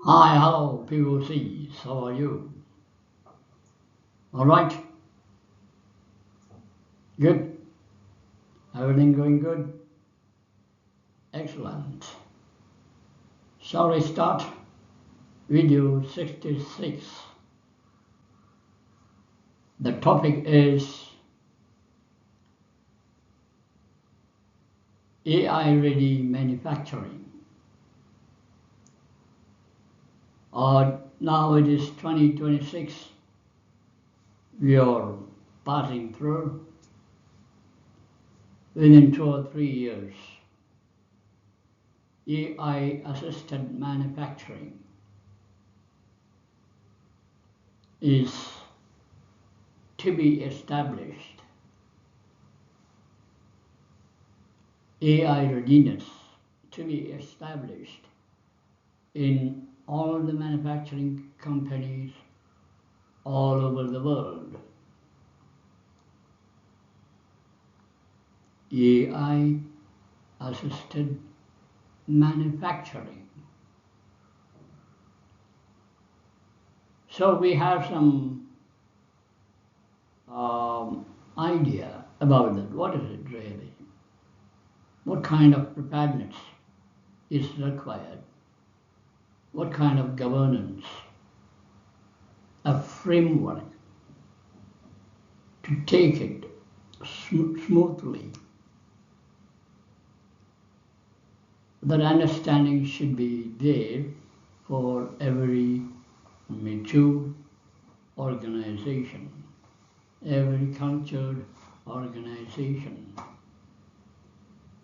Hi, hello, POCs. How are you? All right? Good? Everything going good? Excellent. Shall we start? Video 66. The topic is AI-ready manufacturing. Now it is 2026. We are passing through. Within 2 or 3 years, AI-assisted manufacturing is to be established. AI readiness to be established in all the manufacturing companies all over the world. AI assisted manufacturing. So we have some idea about that. What is it really? What kind of preparedness is required? What kind of governance? A framework to take it smoothly. That understanding should be there for every mature organization, every cultured organization.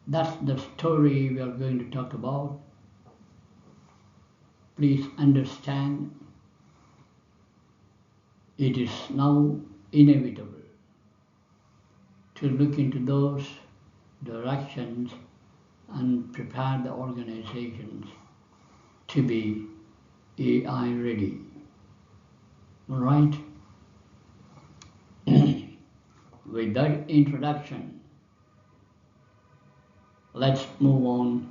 That's the story we are going to talk about. Please understand, it is now inevitable to look into those directions and prepare the organizations to be AI ready. All right? With that introduction, let's move on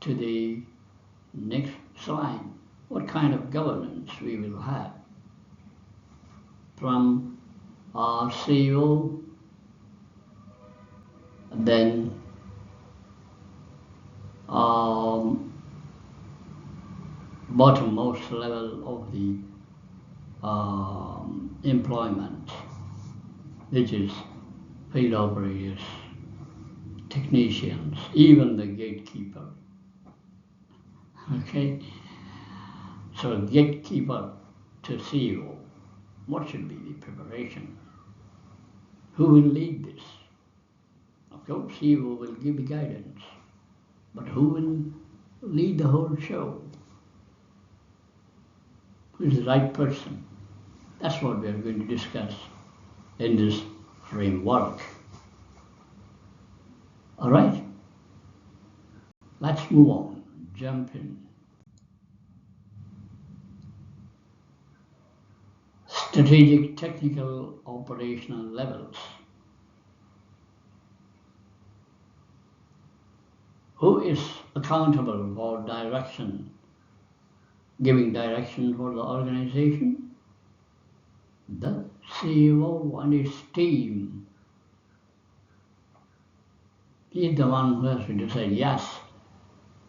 to the next slide. What kind of governance we will have from our CEO, then bottommost level of the employment, which is field operators, technicians, even the gatekeeper. Okay? So gatekeeper to CEO, what should be the preparation? Who will lead this? Of course, CEO will give the guidance, but who will lead the whole show? Who is the right person? That's what we are going to discuss in this framework. All right? Let's move on, jump in. Strategic, technical, operational levels. Who is accountable for direction, giving direction for the organization? The CEO and his team. He is the one who has to decide, yes,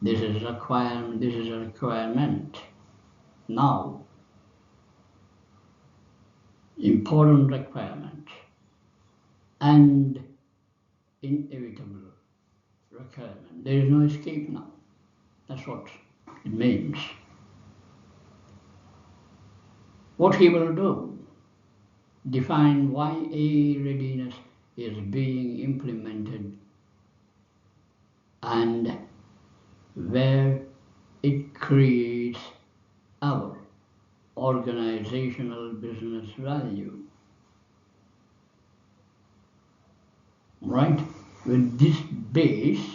this is a requirement, this is a requirement. Now, important requirement and inevitable requirement. There is no escape now. That's what it means. What he will do, define why AI readiness is being implemented and where it creates our organizational business value. Right? With this base,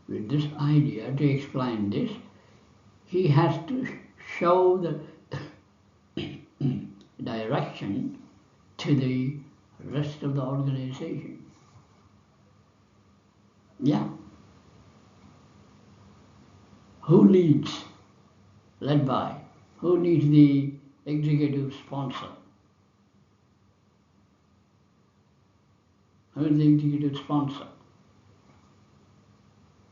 with this idea to explain this, he has to show the direction to the rest of the organization. Yeah. Who leads led by? Who needs the executive sponsor? Who is the executive sponsor?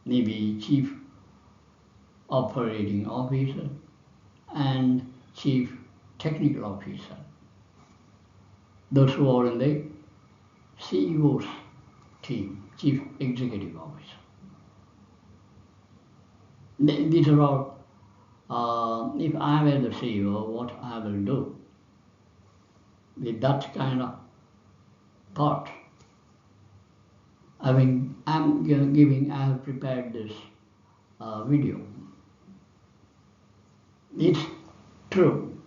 Maybe Chief Operating Officer and Chief Technical Officer. Those who are in the CEO's team, Chief Executive Officer. These are all, if I were the CEO, what I will do with that kind of thought. I have prepared this video. It's true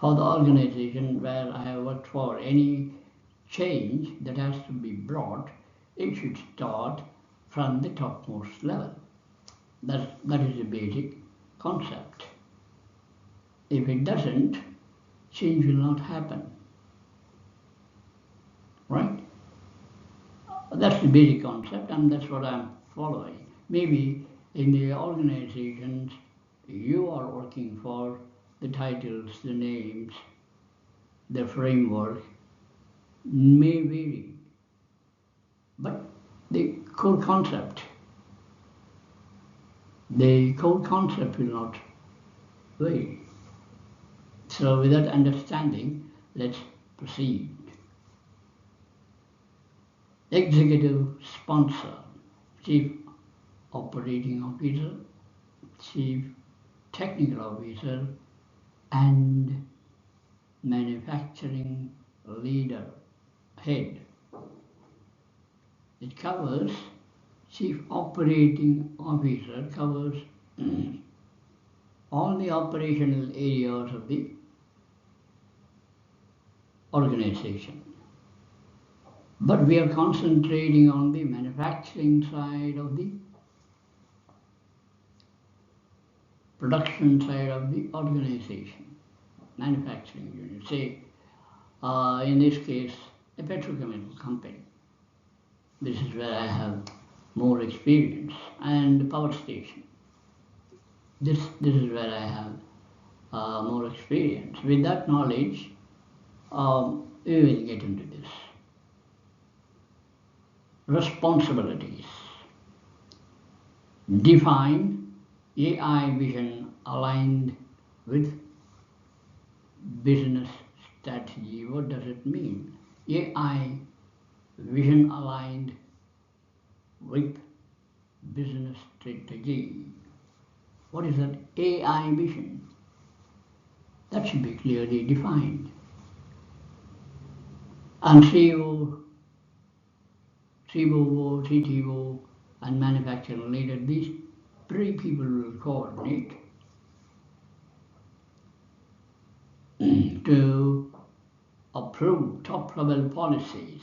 for the organization where I have worked for. Any change that has to be brought, it should start from the topmost level. That is the basic concept. If it doesn't, change will not happen. Right? That's the basic concept, and that's what I'm following. Maybe in the organizations you are working for, the titles, the names, the framework may vary, but the core concept will not vary. So with that understanding, let's proceed. Executive sponsor, Chief Operating Officer, Chief Technical Officer, and Manufacturing Leader, Head. It covers, Chief Operating Officer covers all the operational areas of the organization. But we are concentrating on the manufacturing side of the production side of the organization, manufacturing unit. Say, in this case, a petrochemical company. This is where I have more experience, and power station. This is where I have more experience. With that knowledge, we will get into this. Responsibilities. Define AI vision aligned with business strategy. What does it mean? AI vision aligned with business strategy. What is that AI vision? That should be clearly defined. And CEO, COO, CTO, and manufacturing leader, these three people will coordinate to approve top-level policies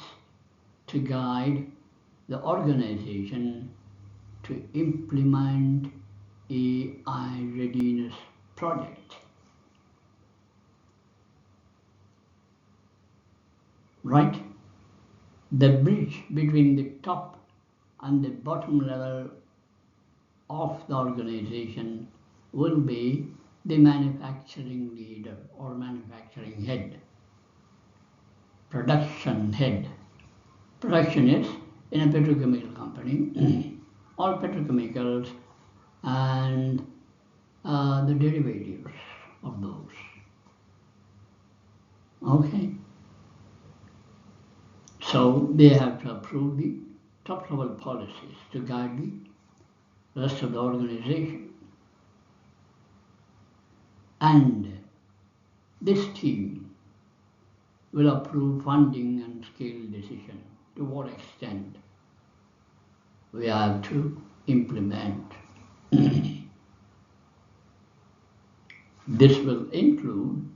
to guide the organization to implement AI readiness project. Right? The bridge between the top and the bottom level of the organization will be the manufacturing leader or manufacturing head, production head. Production is in a petrochemical company, all petrochemicals and the derivatives of those. Okay. So they have to approve the top-level policies to guide the rest of the organization. And this team will approve funding and scale decision, to what extent we have to implement. This will include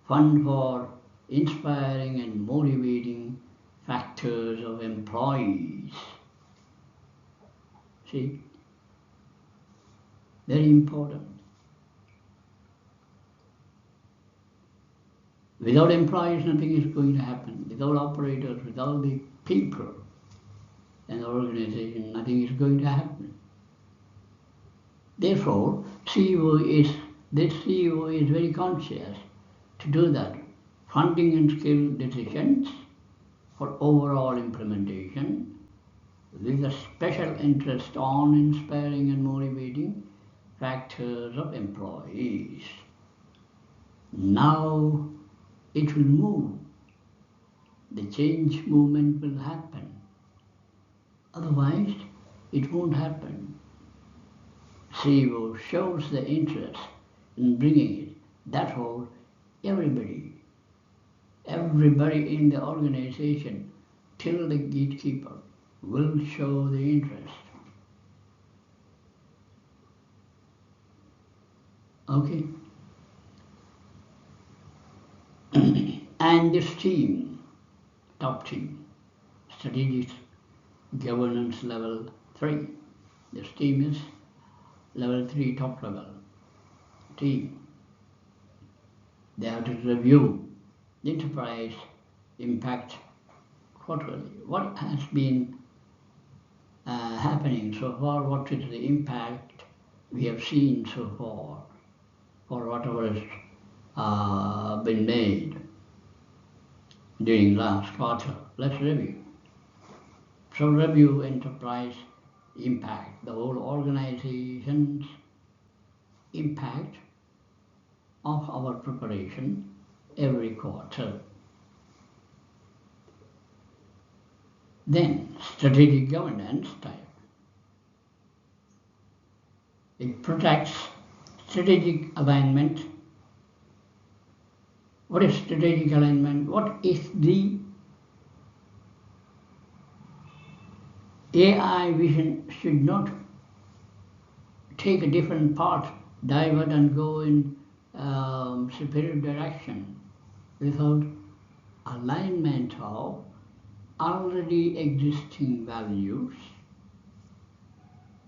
fund for inspiring and motivating factors of employees. See, very important. Without employees, nothing is going to happen. Without operators, without the people in the organization, nothing is going to happen. Therefore, this CEO is very conscious to do that. Funding and skill decisions for overall implementation with a special interest on inspiring and motivating factors of employees. Now it will move. The change movement will happen. Otherwise, it won't happen. CEO shows the interest in bringing it. Therefore, everybody in the organization, till the gatekeeper, will show the interest. Okay? And this team, top team, strategic governance level 3. This team is level 3 top level team. They have to review the enterprise impact quarterly. What has been happening so far? What is the impact we have seen so far for whatever has been made during last quarter? Let's review. So review enterprise impact, the whole organization's impact of our preparation every quarter. Then strategic governance type. It protects strategic alignment. What is strategic alignment? What is the AI vision should not take a different path, divert and go in superior direction without alignment of already existing values,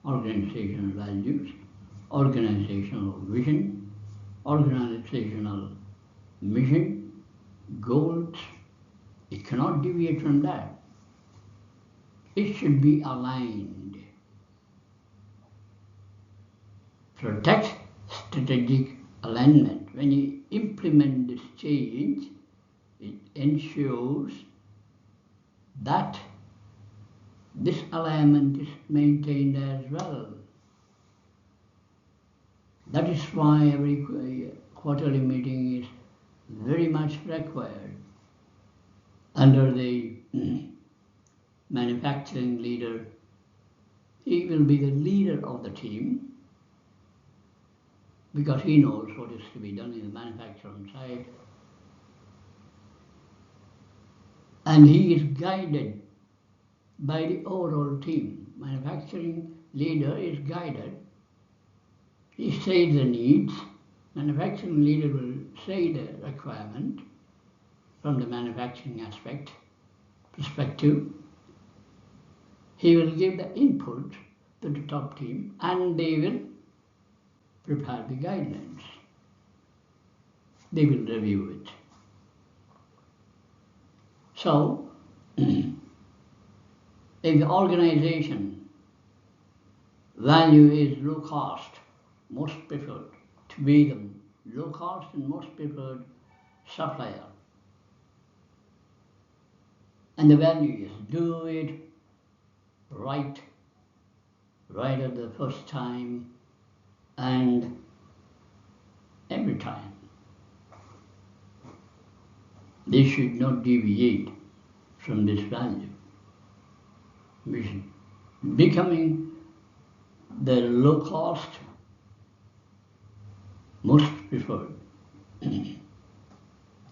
organizational values, organizational vision, organizational mission, goals. It cannot deviate from that. It should be aligned. Protect strategic alignment. When you implement this change, it ensures that this alignment is maintained as well. That is why every quarterly meeting is very much required. Under the manufacturing leader, he will be the leader of the team because he knows what is to be done in the manufacturing side. And he is guided by the overall team. Manufacturing leader is guided. He says the needs. Manufacturing leader will say the requirement from the manufacturing perspective. He will give the input to the top team and they will prepare the guidelines. They will review it. So, if the organization value is low cost, most preferred, to be the low cost and most preferred supplier, and the value is do it right at the first time and every time. They should not deviate from this value. Vision. Becoming the low cost, most preferred.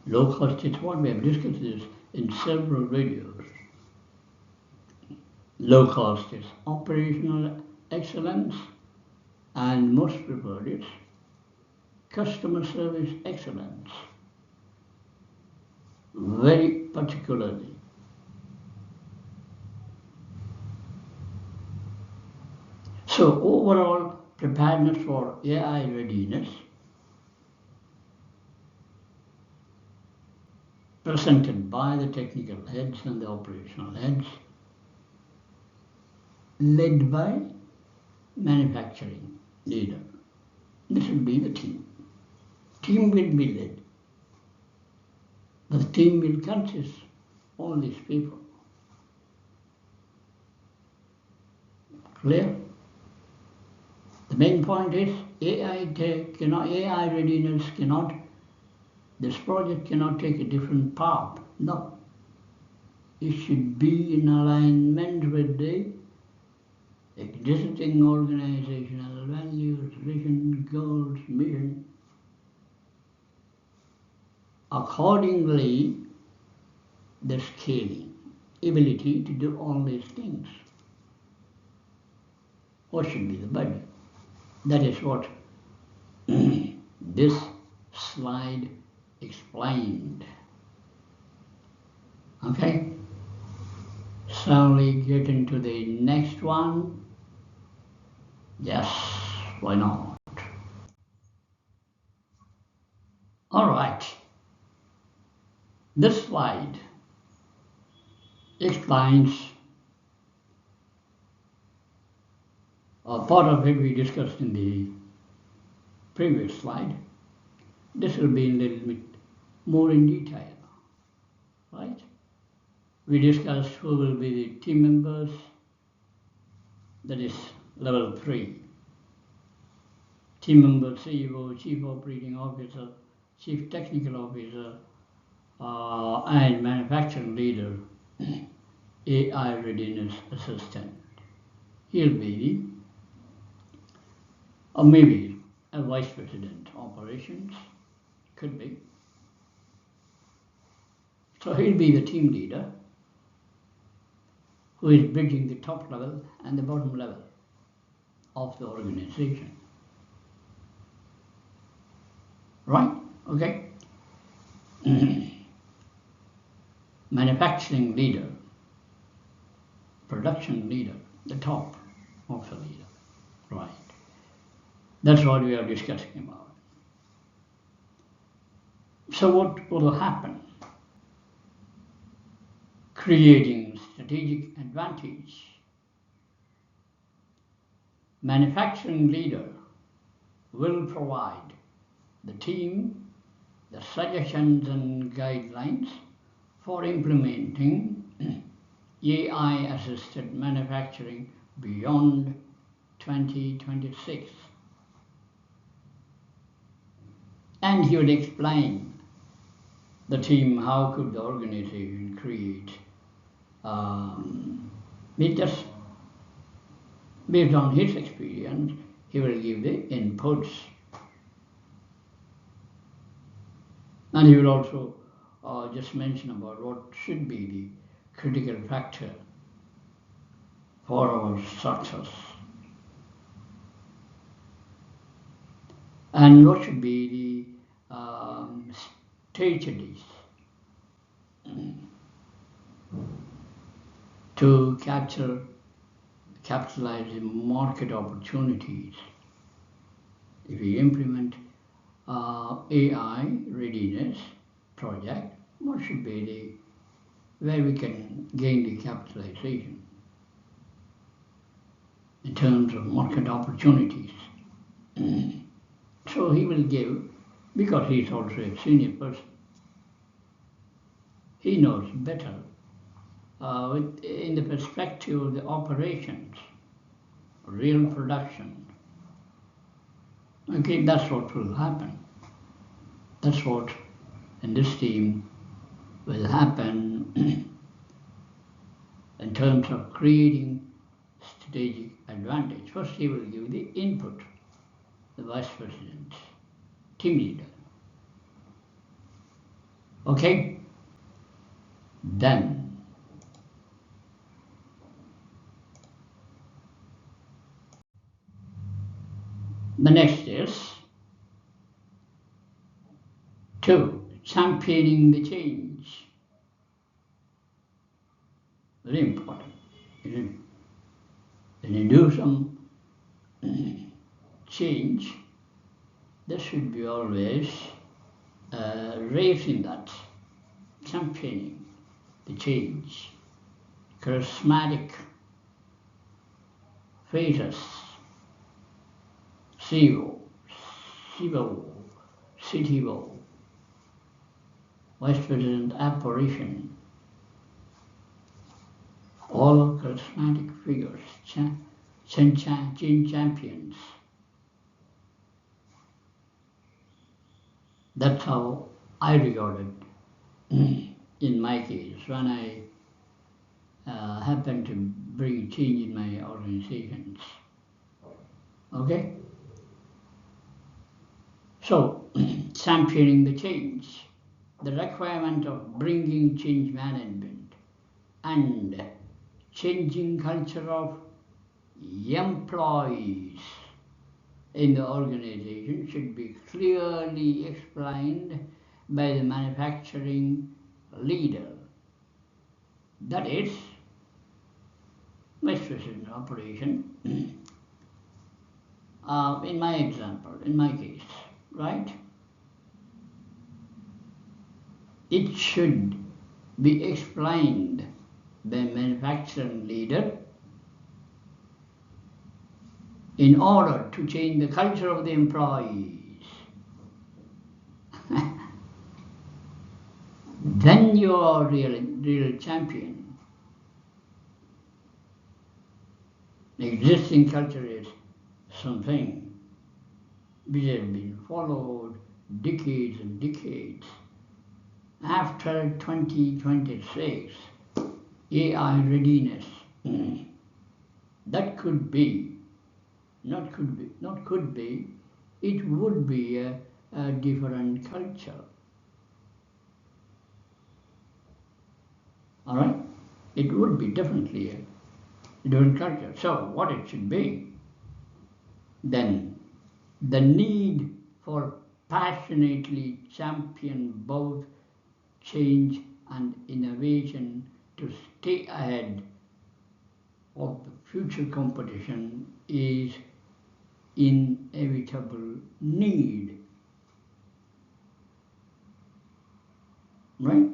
Low cost is what we have discussed this in several videos. Low cost is operational excellence and most preferred is customer service excellence. Very particularly. So overall preparedness for AI readiness presented by the technical heads and the operational heads, led by manufacturing leader. should be the team. Team will be led. The team will consist of all these people. Clear? The main point is AI readiness cannot, this project cannot take a different path. No. It should be in alignment with the existing organizational values, vision, goals, mission. Accordingly, the scaling, ability to do all these things. What should be the budget? That is what this slide explained. Okay? Shall we get into the next one? Yes, why not? All right. This slide explains part of it we discussed in the previous slide. This will be a little bit more in detail, right? We discussed who will be the team members, that is level 3. Team member, CEO, Chief Operating Officer, Chief Technical Officer, and Manufacturing Leader, AI Readiness Assistant. He'll be the, or maybe a Vice President Operations, could be. So he'll be the team leader who is bridging the top level and the bottom level of the organization. Right? Okay? Manufacturing leader, production leader, the top of the leader. Right. That's what we are discussing about. So what will happen? Creating strategic advantage. Manufacturing leader will provide the team the suggestions and guidelines for implementing AI-assisted manufacturing beyond 2026. And he would explain the team how could the organization create just based on his experience, he will give the inputs. And he will also just mention about what should be the critical factor for our success. And what should be the strategies to capitalize the market opportunities. If we implement AI readiness project, what should be the where we can gain the capitalization in terms of market opportunities. So he will give, because he is also a senior person, he knows better in the perspective of the operations, real production. Okay, that's what will happen. That's what in this team will happen in terms of creating strategic advantage. First, he will give the input, the vice president, team leader. Okay? Then the next is 2, championing the change. Very important. When you do some change, there should be always raising that, championing the change. Charismatic faces, CEO, CBO, CTO, Vice President Apparition, all charismatic figures, change champions. That's how I regard it in my case when I happen to bring change in my organizations. Okay? So, championing the change, the requirement of bringing change management and changing culture of employees in the organization should be clearly explained by the manufacturing leader. That is, vice president operation, in my example, in my case, right? It should be explained by manufacturing leader in order to change the culture of the employees. Then you are real champion. The existing culture is something which has been followed decades and decades. After 2026, AI readiness, that could be, not could be, it would be a different culture. All right? It would be definitely a different culture. So what it should be, then the need for passionately champion both change and innovation to stay ahead of the future competition is inevitable need. Right?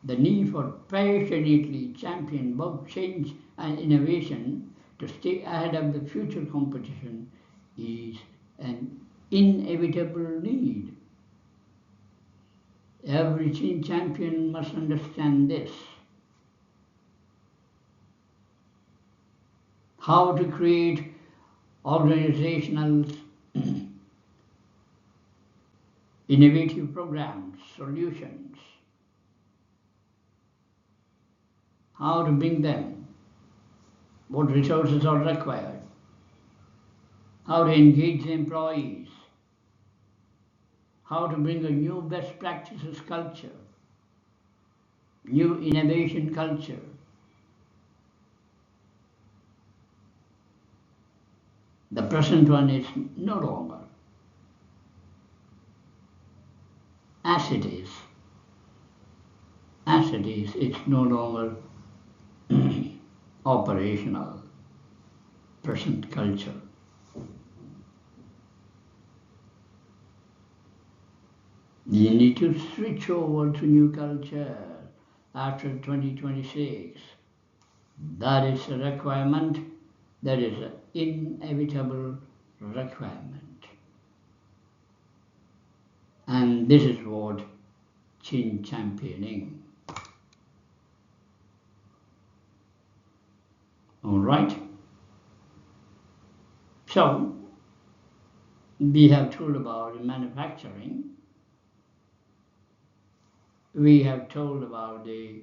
The need for passionately champion both change and innovation to stay ahead of the future competition is an inevitable need. Every change champion must understand this. How to create organizational innovative programs, solutions, how to bring them, what resources are required, how to engage the employees, how to bring a new best practices culture, new innovation culture. The present one is no longer as it is. As it is, it's no longer operational, present culture. You need to switch over to new culture after 2026. That is a requirement, that is an inevitable requirement. And this is what change championing. All right? So, we have told about manufacturing. We have told about the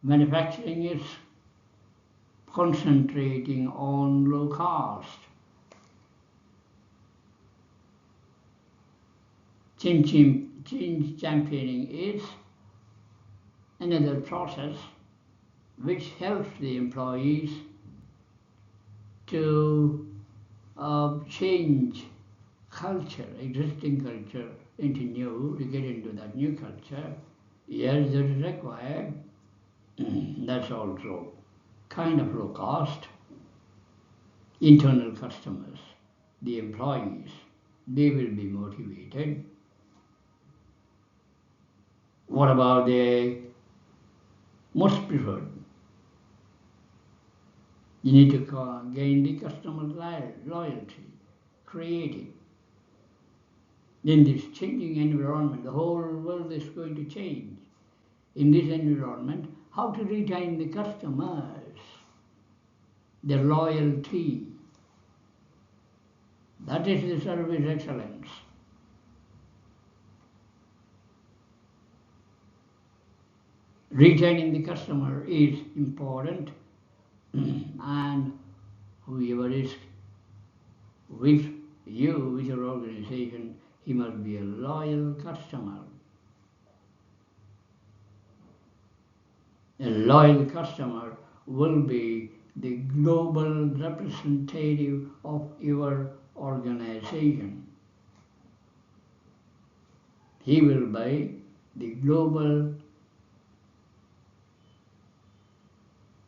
manufacturing is concentrating on low cost. Change championing is another process which helps the employees to change culture, existing culture, into new, to get into that new culture. Yes, that is required. That's also kind of low cost. Internal customers, the employees, they will be motivated. What about the most preferred? You need to gain the customer loyalty. created. In this changing environment, the whole world is going to change. In this environment, how to retain the customers, their loyalty. That is the service excellence. Retaining the customer is important, and whoever is with you, with your organization, he must be a loyal customer. A loyal customer will be the global representative of your organization. He will be the global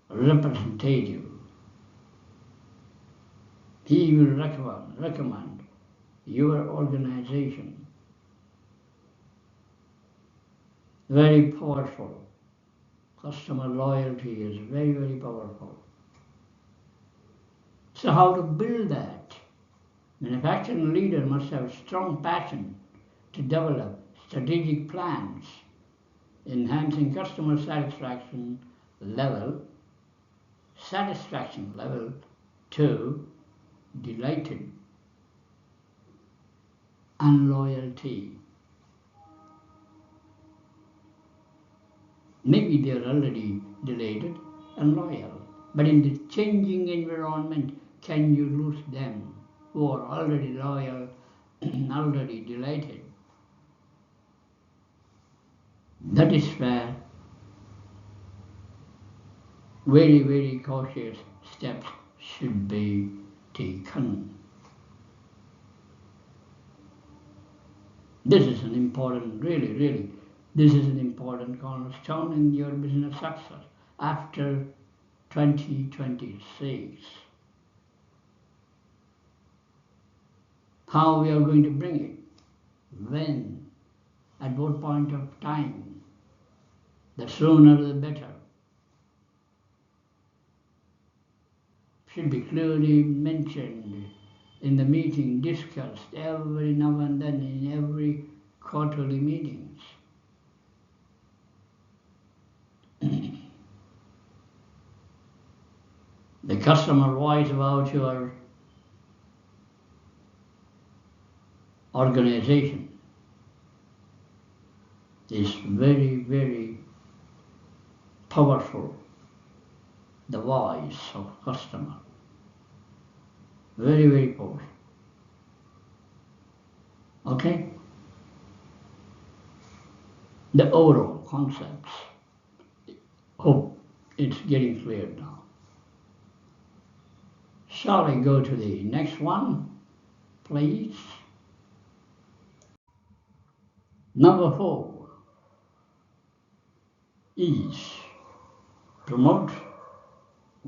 representative. He will recommend your organization. Very powerful. Customer loyalty is very, very powerful. So how to build that? Manufacturing leader must have strong passion to develop strategic plans, enhancing customer satisfaction level to delighted and loyalty. Maybe they are already delighted and loyal, but in the changing environment, can you lose them who are already loyal and already delighted? That is where very, very cautious steps should be taken. This is an important, really, this is an important cornerstone in your business success after 2026. How we are going to bring it? When? At what point of time? The sooner the better. Should be clearly mentioned in the meeting, discussed every now and then in every quarterly meetings. The customer voice about your organization is very, very powerful. The voice of customer. Very, very powerful. Okay? The overall concepts. Hope it's getting clear now. Shall we go to the next one, please? Number 4 is promote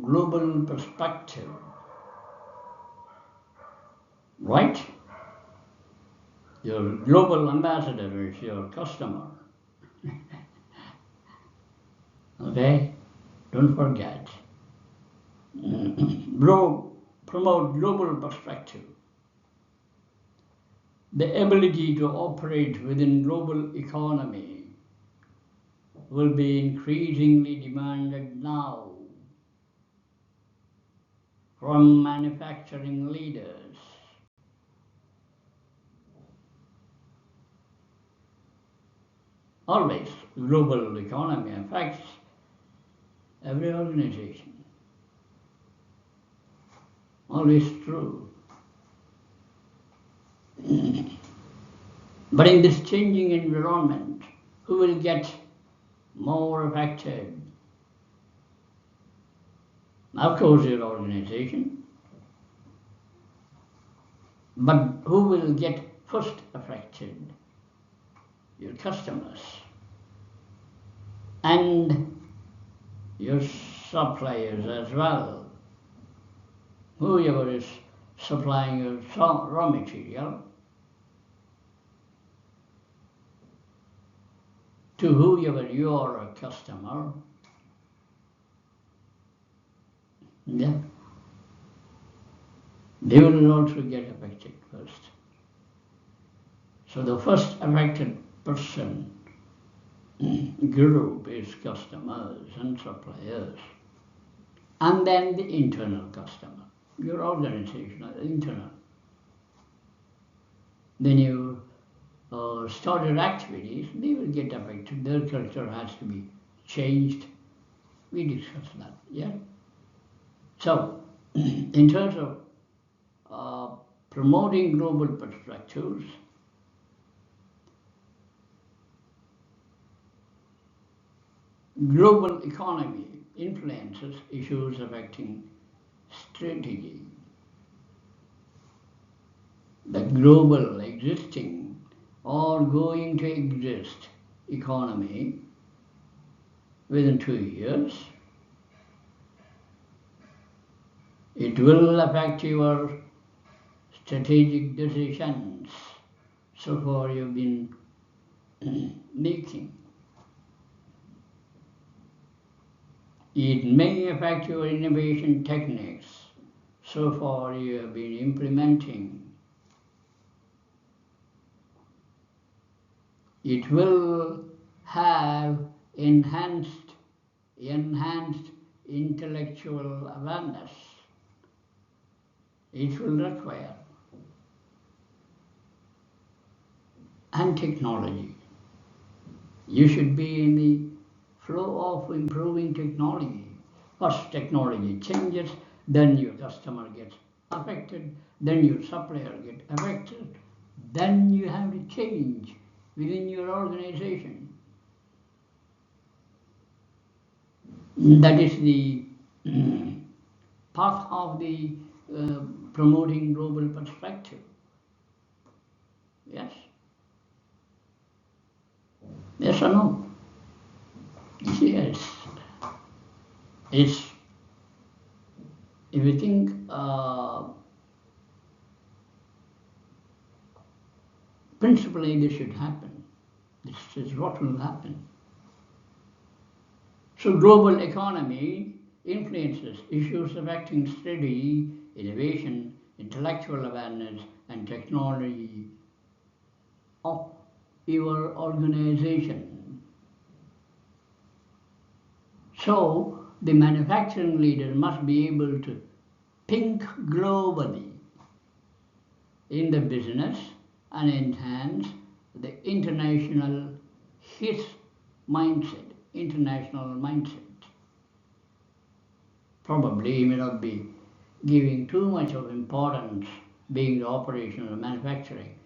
global perspective. Right? Your global ambassador is your customer. Okay? Don't forget. Promote global perspective. The ability to operate within global economy will be increasingly demanded now from manufacturing leaders. Always, global economy affects every organization. Always true. But in this changing environment, who will get more affected? Of course, your organization. But who will get first affected? Your customers and your suppliers as well. Whoever is supplying your raw material, to whoever you are a customer. Yeah. they will also get affected first. So the first affected person group is customers and suppliers, and then the internal customer, your organization, internal. Then you start your activities, they will get affected. Their culture has to be changed. We discussed that, yeah? So, in terms of promoting global perspectives, global economy influences issues affecting strategy. The global existing or going to exist economy within 2 years, it will affect your strategic decisions so far you've been making. It may affect your innovation techniques so far you have been implementing. It will have enhanced intellectual awareness. It will require. And technology. You should be in the flow of improving technology. First technology changes, then your customer gets affected, then your supplier gets affected, then you have to change within your organization. That is the part of the promoting global perspective. Yes? Yes or no? Yes. It's, if you think principally this should happen. This is what will happen. So global economy influences issues affecting strategy, innovation, intellectual awareness, and technology of your organization. So the manufacturing leader must be able to think globally in the business and enhance the his mindset, international mindset. Probably he may not be giving too much of importance being the operational manufacturing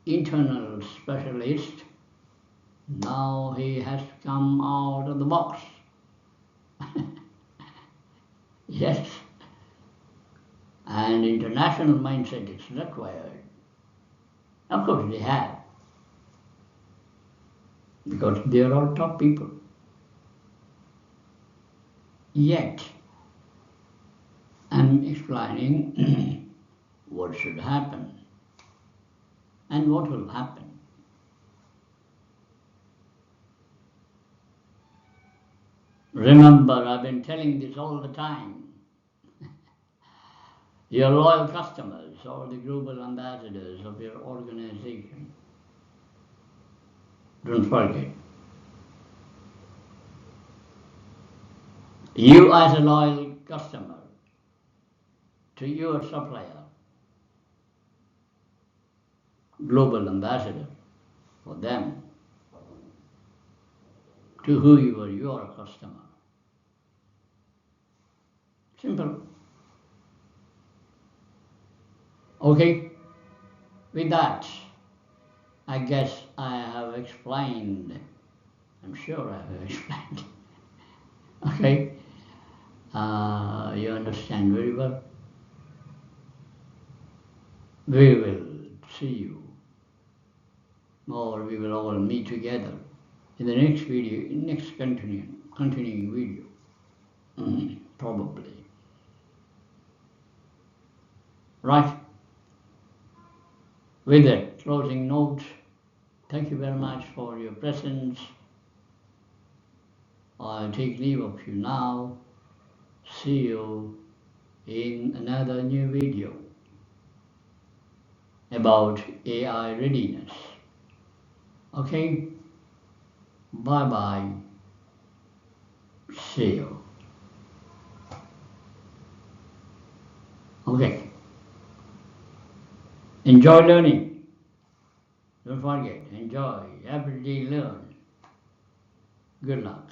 internal specialist. Now he has to come out of the box. Yes. And international mindset is required. Of course they have. Because they are all top people. Yet, I'm explaining what should happen and what will happen. Remember, I've been telling this all the time. Your loyal customers or the global ambassadors of your organization. Don't forget. You as a loyal customer to your supplier, global ambassador for them, to who you are a customer. Simple. Okay, with that, I guess I have explained. I'm sure I have explained. Okay, you understand very well. We will see you, or we will all meet together in the next video, next continuing video, probably. Right. With that closing note, thank you very much for your presence. I'll take leave of you now. See you in another new video. about AI readiness. Okay, bye bye, see you. Okay, enjoy learning. Don't forget, enjoy, every day learn. Good luck.